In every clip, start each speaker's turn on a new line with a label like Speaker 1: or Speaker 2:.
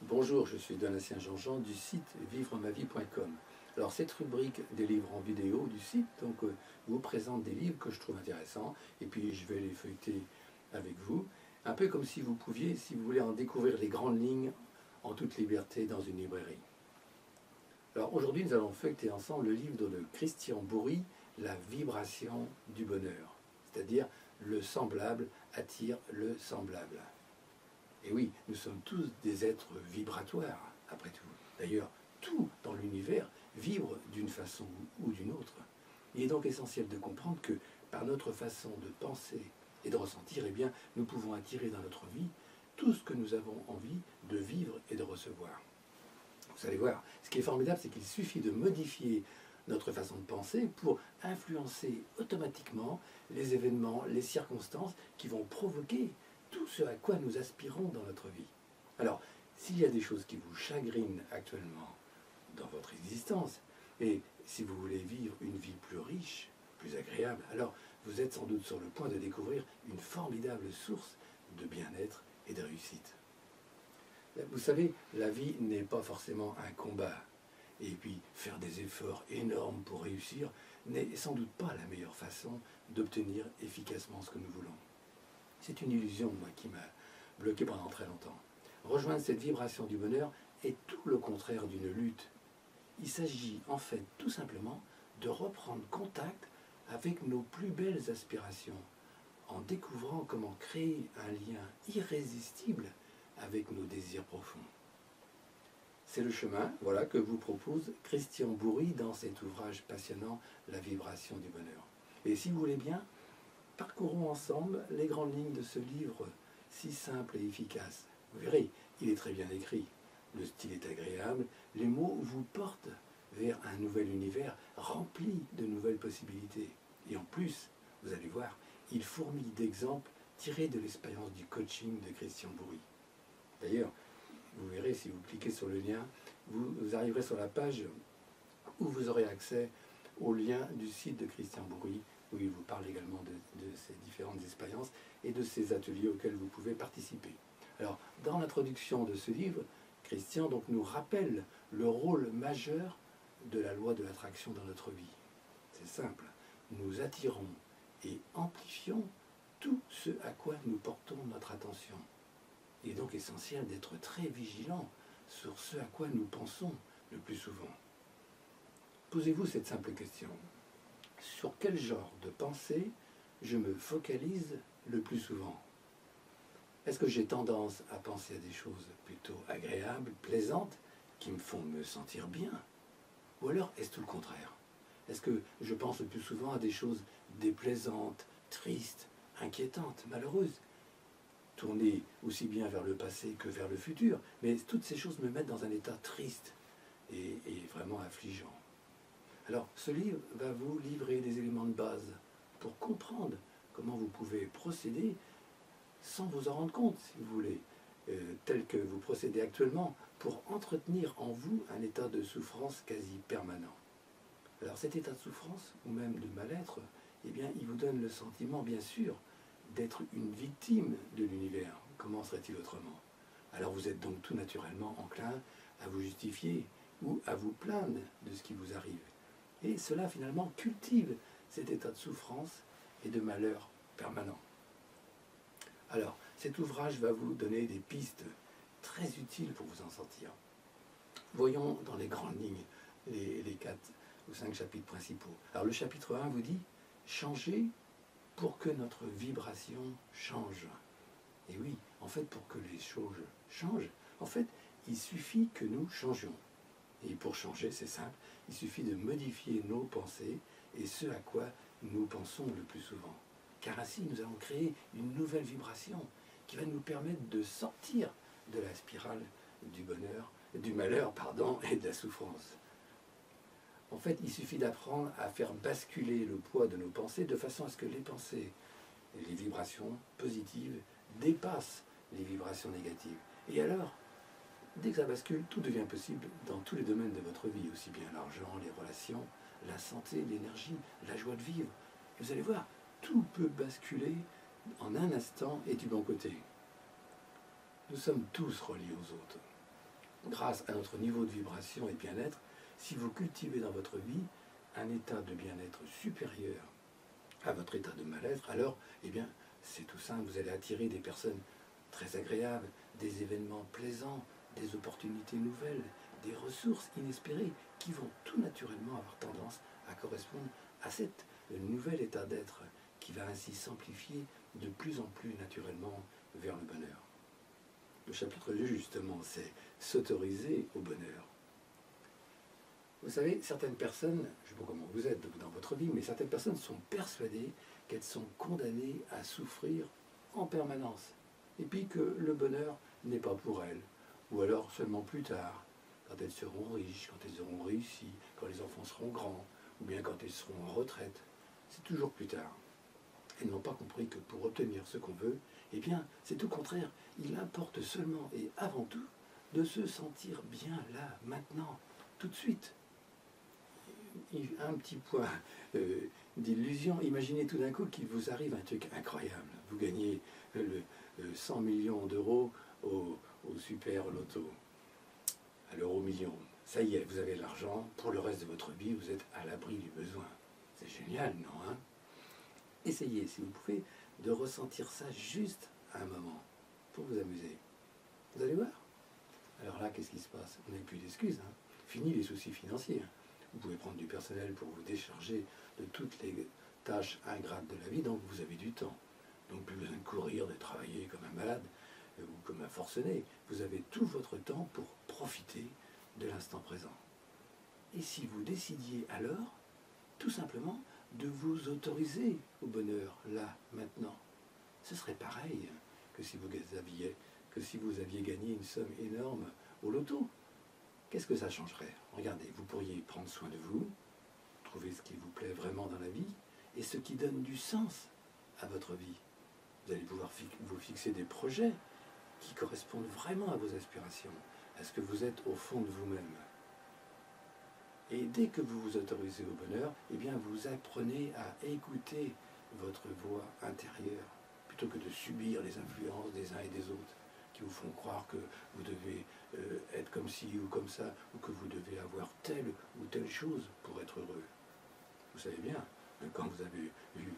Speaker 1: Bonjour, je suis Donatien Jean-Jean du site vivremavie.com. Alors cette rubrique des livres en vidéo du site vous présente des livres que je trouve intéressants et puis je vais les feuilleter avec vous, un peu comme si vous pouviez, si vous voulez en découvrir les grandes lignes en toute liberté dans une librairie. Alors aujourd'hui nous allons feuilleter ensemble le livre de Christian Bourry, La vibration du bonheur, c'est-à-dire le semblable attire le semblable. Et oui, nous sommes tous des êtres vibratoires, après tout. D'ailleurs, tout dans l'univers vibre d'une façon ou d'une autre. Il est donc essentiel de comprendre que par notre façon de penser et de ressentir, eh bien, nous pouvons attirer dans notre vie tout ce que nous avons envie de vivre et de recevoir. Vous allez voir, ce qui est formidable, c'est qu'il suffit de modifier notre façon de penser pour influencer automatiquement les événements, les circonstances qui vont provoquer tout ce à quoi nous aspirons dans notre vie. Alors, s'il y a des choses qui vous chagrinent actuellement dans votre existence, et si vous voulez vivre une vie plus riche, plus agréable, alors vous êtes sans doute sur le point de découvrir une formidable source de bien-être et de réussite. Vous savez, la vie n'est pas forcément un combat. Et puis, faire des efforts énormes pour réussir n'est sans doute pas la meilleure façon d'obtenir efficacement ce que nous voulons. C'est une illusion, moi, qui m'a bloqué pendant très longtemps. Rejoindre cette vibration du bonheur est tout le contraire d'une lutte. Il s'agit en fait tout simplement de reprendre contact avec nos plus belles aspirations, en découvrant comment créer un lien irrésistible avec nos désirs profonds. C'est le chemin, voilà, que vous propose Christian Bourry dans cet ouvrage passionnant, La vibration du bonheur. Et si vous voulez bien, parcourons ensemble les grandes lignes de ce livre si simple et efficace. Vous verrez, il est très bien écrit, le style est agréable, les mots vous portent vers un nouvel univers rempli de nouvelles possibilités. Et en plus, vous allez voir, il fourmille d'exemples tirés de l'expérience du coaching de Christian Bourry. D'ailleurs, vous verrez, si vous cliquez sur le lien, vous arriverez sur la page où vous aurez accès au lien du site de Christian Bourry, où il vous parle également de ces différentes expériences et de ces ateliers auxquels vous pouvez participer. Alors, dans l'introduction de ce livre, Christian nous rappelle le rôle majeur de la loi de l'attraction dans notre vie. C'est simple, nous attirons et amplifions tout ce à quoi nous portons notre attention. Il est donc essentiel d'être très vigilant sur ce à quoi nous pensons le plus souvent. Posez-vous cette simple question. Sur quel genre de pensée je me focalise le plus souvent? Est-ce que j'ai tendance à penser à des choses plutôt agréables, plaisantes, qui me font me sentir bien? Ou alors est-ce tout le contraire? Est-ce que je pense le plus souvent à des choses déplaisantes, tristes, inquiétantes, malheureuses, tournées aussi bien vers le passé que vers le futur, mais toutes ces choses me mettent dans un état triste et vraiment affligeant. Alors, ce livre va vous livrer des éléments de base pour comprendre comment vous pouvez procéder sans vous en rendre compte, si vous voulez, tel que vous procédez actuellement, pour entretenir en vous un état de souffrance quasi permanent. Alors, cet état de souffrance, ou même de mal-être, eh bien, il vous donne le sentiment, bien sûr, d'être une victime de l'univers. Comment serait-il autrement? Alors, vous êtes donc tout naturellement enclin à vous justifier ou à vous plaindre de ce qui vous arrive. Et cela, finalement, cultive cet état de souffrance et de malheur permanent. Alors, cet ouvrage va vous donner des pistes très utiles pour vous en sortir. Voyons dans les grandes lignes les 4 ou 5 chapitres principaux. Alors, le chapitre 1 vous dit « Changer pour que notre vibration change ». Et oui, en fait, pour que les choses changent, en fait, il suffit que nous changions. Et pour changer, c'est simple, il suffit de modifier nos pensées et ce à quoi nous pensons le plus souvent. Car ainsi, nous allons créer une nouvelle vibration qui va nous permettre de sortir de la spirale du bonheur, du malheur, et de la souffrance. En fait, il suffit d'apprendre à faire basculer le poids de nos pensées de façon à ce que les pensées, les vibrations positives, dépassent les vibrations négatives. Et alors, dès que ça bascule, tout devient possible dans tous les domaines de votre vie, aussi bien l'argent, les relations, la santé, l'énergie, la joie de vivre. Et vous allez voir, tout peut basculer en un instant et du bon côté. Nous sommes tous reliés aux autres. grâce à notre niveau de vibration et de bien-être, si vous cultivez dans votre vie un état de bien-être supérieur à votre état de mal-être, alors, eh bien, c'est tout simple, vous allez attirer des personnes très agréables, des événements plaisants, des opportunités nouvelles, des ressources inespérées qui vont tout naturellement avoir tendance à correspondre à cet nouvel état d'être qui va ainsi s'amplifier de plus en plus naturellement vers le bonheur. Le chapitre 2, justement, c'est s'autoriser au bonheur. Vous savez, certaines personnes, je ne sais pas comment vous êtes dans votre vie, mais certaines personnes sont persuadées qu'elles sont condamnées à souffrir en permanence. Et puis que le bonheur n'est pas pour elles. Ou alors seulement plus tard, quand elles seront riches, quand elles auront réussi, quand les enfants seront grands, ou bien quand elles seront en retraite. C'est toujours plus tard. Elles n'ont pas compris que pour obtenir ce qu'on veut, eh bien, c'est tout le contraire. Il importe seulement et avant tout de se sentir bien là, maintenant, tout de suite. Un petit point d'illusion. Imaginez tout d'un coup qu'il vous arrive un truc incroyable. Vous gagnez 100 millions d'euros au super loto, à l'euro million. Ça y est, vous avez l'argent. Pour le reste de votre vie, vous êtes à l'abri du besoin. C'est génial, non, hein? Essayez, si vous pouvez, de ressentir ça juste à un moment, pour vous amuser. Vous allez voir. Alors là, qu'est-ce qui se passe? On n'a plus d'excuses. Hein. Fini les soucis financiers. Hein. Vous pouvez prendre du personnel pour vous décharger de toutes les tâches ingrates de la vie, donc vous avez du temps. Donc plus besoin de courir, de travailler comme un malade ou comme un forcené. Vous avez tout votre temps pour profiter de l'instant présent. Et si vous décidiez alors, tout simplement, de vous autoriser au bonheur, là, maintenant, ce serait pareil que si vous aviez gagné une somme énorme au loto. Qu'est-ce que ça changerait? Regardez, vous pourriez prendre soin de vous, trouver ce qui vous plaît vraiment dans la vie, et ce qui donne du sens à votre vie. Vous allez pouvoir vous fixer des projets qui correspondent vraiment à vos aspirations, à ce que vous êtes au fond de vous-même. Et dès que vous vous autorisez au bonheur, eh bien vous apprenez à écouter votre voix intérieure, plutôt que de subir les influences des uns et des autres, qui vous font croire que vous devez être comme ci ou comme ça, ou que vous devez avoir telle ou telle chose pour être heureux. Vous savez bien, quand vous avez eu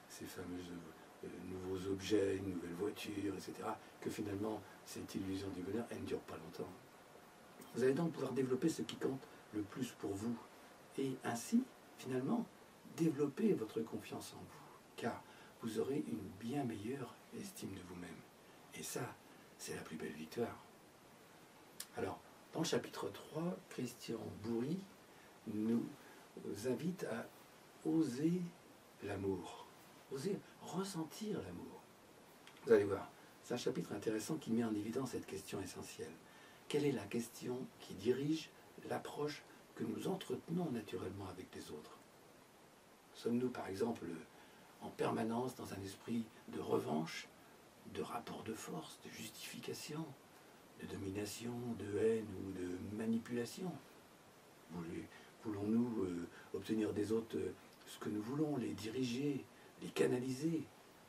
Speaker 1: ces fameux nouveaux objets, une nouvelle voiture, etc., que finalement, cette illusion du bonheur, elle ne dure pas longtemps. Vous allez donc pouvoir développer ce qui compte le plus pour vous, et ainsi, finalement, développer votre confiance en vous, car vous aurez une bien meilleure estime de vous-même. Et ça, c'est la plus belle victoire. Alors, dans le chapitre 3, Christian Bourri nous invite à oser l'amour, oser ressentir l'amour. Vous allez voir, c'est un chapitre intéressant qui met en évidence cette question essentielle. Quelle est la question qui dirige l'approche que nous entretenons naturellement avec les autres? Sommes-nous, par exemple, en permanence dans un esprit de revanche, de rapport de force, de justification, de domination, de haine ou de manipulation? Voulons-nous obtenir des autres ce que nous voulons, les diriger, les canaliser,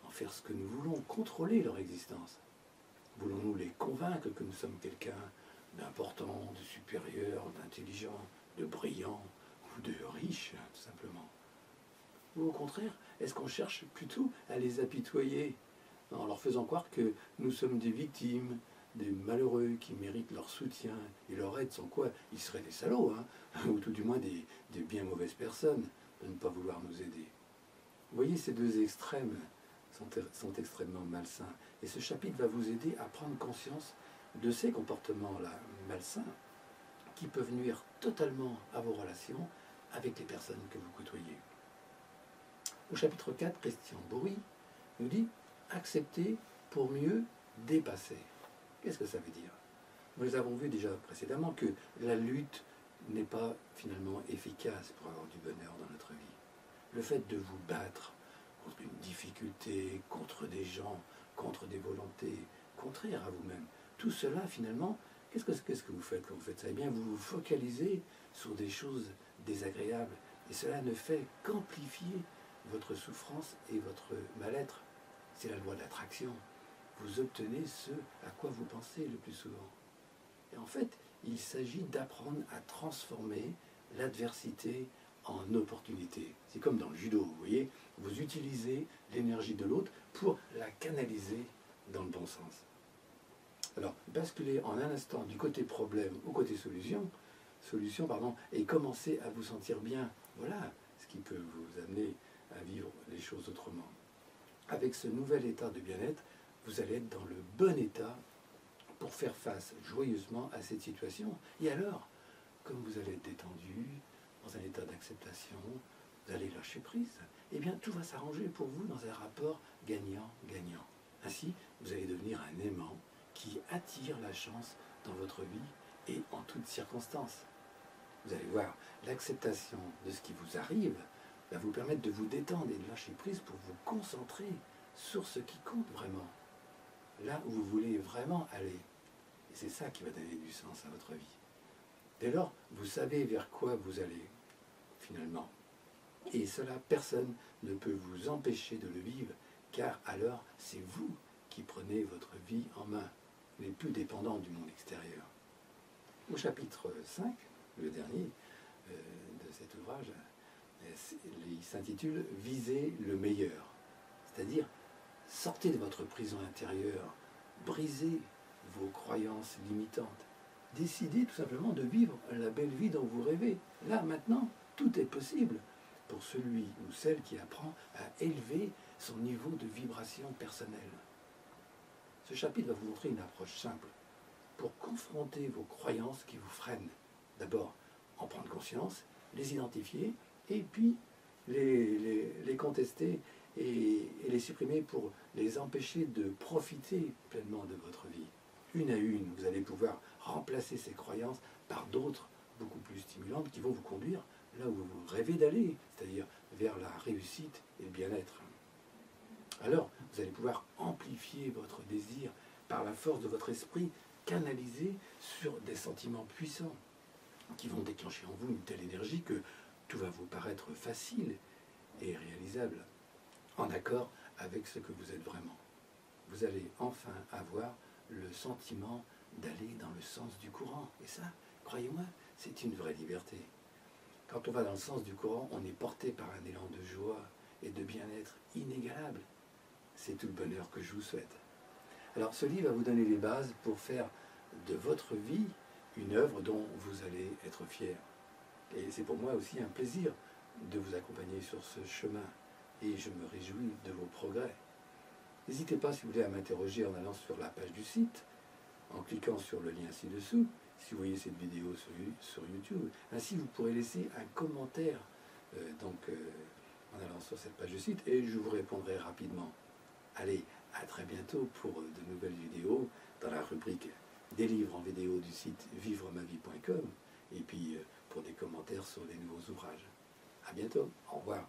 Speaker 1: en faire ce que nous voulons, contrôler leur existence? Voulons-nous les convaincre que nous sommes quelqu'un d'important, de supérieur, d'intelligent, de brillant ou de riche, tout simplement? Ou au contraire, est-ce qu'on cherche plutôt à les apitoyer en leur faisant croire que nous sommes des victimes, des malheureux qui méritent leur soutien et leur aide, sans quoi ils seraient des salauds, hein, ou tout du moins des bien mauvaises personnes de ne pas vouloir nous aider? Vous voyez, ces deux extrêmes sont extrêmement malsains. Et ce chapitre va vous aider à prendre conscience de ces comportements-là malsains qui peuvent nuire totalement à vos relations avec les personnes que vous côtoyez. Au chapitre 4, Christian Bourri nous dit « Accepter pour mieux dépasser ». Qu'est-ce que ça veut dire? Nous avons vu déjà précédemment que la lutte n'est pas finalement efficace pour avoir du bonheur dans notre vie. Le fait de vous battre contre une difficulté, contre des gens, contre des volontés contraires à vous-même, tout cela finalement, qu'est-ce que vous faites quand vous faites ça? Eh bien, vous vous focalisez sur des choses désagréables et cela ne fait qu'amplifier votre souffrance et votre mal-être. C'est la loi de l'attraction. Vous obtenez ce à quoi vous pensez le plus souvent. Et en fait, il s'agit d'apprendre à transformer l'adversité en opportunité. C'est comme dans le judo, vous voyez, vous utilisez l'énergie de l'autre pour la canaliser dans le bon sens. Alors, basculez en un instant du côté problème au côté solution, et commencez à vous sentir bien. Voilà ce qui peut vous amener à vivre les choses autrement. Avec ce nouvel état de bien-être, vous allez être dans le bon état pour faire face joyeusement à cette situation. Et alors, comme vous allez être détendu, dans un état d'acceptation, vous allez lâcher prise, eh bien tout va s'arranger pour vous dans un rapport gagnant-gagnant. Ainsi, vous allez devenir un aimant qui attire la chance dans votre vie et en toutes circonstances. Vous allez voir, l'acceptation de ce qui vous arrive va vous permettre de vous détendre et de lâcher prise pour vous concentrer sur ce qui compte vraiment, là où vous voulez vraiment aller. Et c'est ça qui va donner du sens à votre vie. Dès lors, vous savez vers quoi vous allez, finalement. Et cela, personne ne peut vous empêcher de le vivre, car alors, c'est vous qui prenez votre vie en main. Vous n'êtes plus dépendant du monde extérieur. Au chapitre 5, le dernier de cet ouvrage, il s'intitule « Visez le meilleur », c'est-à-dire sortez de votre prison intérieure, brisez vos croyances limitantes, décidez tout simplement de vivre la belle vie dont vous rêvez. Là, maintenant, tout est possible pour celui ou celle qui apprend à élever son niveau de vibration personnelle. Ce chapitre va vous montrer une approche simple pour confronter vos croyances qui vous freinent. D'abord, en prendre conscience, les identifier, et puis les contester et les supprimer pour les empêcher de profiter pleinement de votre vie. Une à une, vous allez pouvoir remplacer ces croyances par d'autres beaucoup plus stimulantes qui vont vous conduire là où vous rêvez d'aller, c'est-à-dire vers la réussite et le bien-être. Alors, vous allez pouvoir amplifier votre désir par la force de votre esprit, canalisé sur des sentiments puissants qui vont déclencher en vous une telle énergie que tout va vous paraître facile et réalisable, en accord avec ce que vous êtes vraiment. Vous allez enfin avoir le sentiment d'aller dans le sens du courant. Et ça, croyez-moi, c'est une vraie liberté. Quand on va dans le sens du courant, on est porté par un élan de joie et de bien-être inégalable. C'est tout le bonheur que je vous souhaite. Alors ce livre va vous donner les bases pour faire de votre vie une œuvre dont vous allez être fier. Et c'est pour moi aussi un plaisir de vous accompagner sur ce chemin. Et je me réjouis de vos progrès. N'hésitez pas, si vous voulez, à m'interroger en allant sur la page du site, en cliquant sur le lien ci-dessous, si vous voyez cette vidéo sur YouTube. Ainsi, vous pourrez laisser un commentaire en allant sur cette page du site, et je vous répondrai rapidement. Allez, à très bientôt pour de nouvelles vidéos dans la rubrique des livres en vidéo du site vivremavie.com, et puis pour des commentaires sur les nouveaux ouvrages. À bientôt, au revoir.